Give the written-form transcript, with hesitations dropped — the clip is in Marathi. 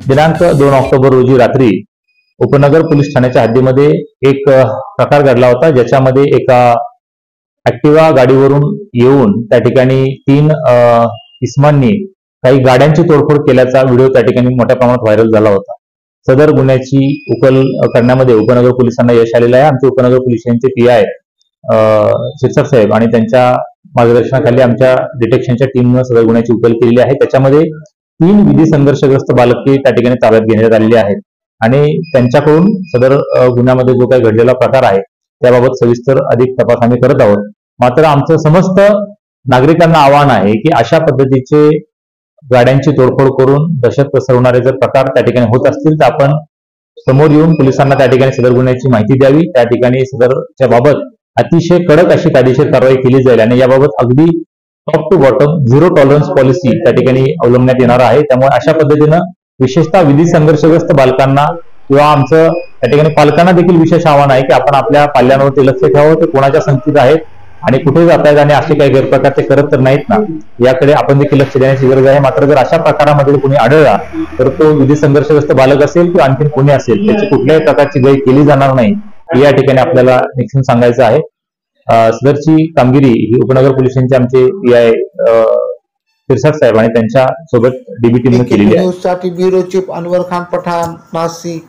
दिनांक 2 ऑक्टोबर रोजी रात्री उपनगर पोलीस ठाण्याच्या हद्दीमध्ये एक प्रकार घडला होता, ज्याच्यामध्ये एका ऍक्टिव्हा गाडीवरून येऊन त्या ठिकाणी 3 इसमांनी काही गाड्यांची तोडफोड केल्याचा व्हिडिओ त्या ठिकाणी मोठ्या प्रमाणात व्हायरल झाला होता। सदर गुन्ह्याची उकल करण्यामध्ये उपनगर पोलिसांना यश आलेलं आहे। आमचे उपनगर पोलीस स्टेशनचे पीआय शिरसाट साहेब आणि त्यांच्या मार्गदर्शनाखाली आमच्या डिटेक्शनच्या टीमनं सदर गुन्ह्याची उकल केलेली आहे। त्याच्यामध्ये 3 विधी संघर्षग्रस्त बालके त्या ठिकाणी ताब्यात घेण्यात आलेली आहेत आणि त्यांच्याकडून सदर गुन्ह्यामध्ये जो काही घडलेला प्रकार आहे त्याबाबत सविस्तर अधिक तपास आम्ही करत आहोत। मात्र आमचं समस्त नागरिकांना आवाहन आहे की अशा पद्धतीचे गाड्यांची तोडफोड करून दहशत पसरवणारे जर प्रकार त्या ठिकाणी होत असतील तर आपण समोर येऊन पोलिसांना त्या ठिकाणी सदर गुन्ह्याची माहिती द्यावी। त्या ठिकाणी सदरच्या बाबत अतिशय कडक अशी कायदेशीर कारवाई केली जाईल आणि याबाबत अगदी top to bottom 0 tolerance policy त्या ठिकाणी अवलंबण्यात येणार आहे। त्यामुळे अशा पद्धतीनं विशेषतः विधी संघर्षग्रस्त बालकांना किंवा आमचं त्या ठिकाणी पालकांना देखील विशेष आव्हान आहे की आपण आपल्या पाल्यांवरती लक्ष ठेवावं, ते कोणाच्या संगतीत आहेत आणि कुठे जात आहेत आणि असे काही गैरप्रकार ते करत तर नाहीत ना, याकडे आपण देखील लक्ष देण्याची गरज आहे। मात्र जर अशा प्रकारामध्ये कोणी आढळला तर तो विधी संघर्षग्रस्त बालक असेल किंवा आणखी कोणी असेल त्याची कुठल्याही प्रकारची गय केली जाणार नाही, या ठिकाणी आपल्याला निश्चित सांगायचं आहे। सदरची कामगिरी ही उपनगर पोलीस स्टेशनचे आमचे पीआय शिरसाट साहेब आणि त्यांच्या सोबत डीबी टीमने केलेली आहे। न्यूज साठी ब्युरो चीफ अनवर खान पठाण, नाशिक।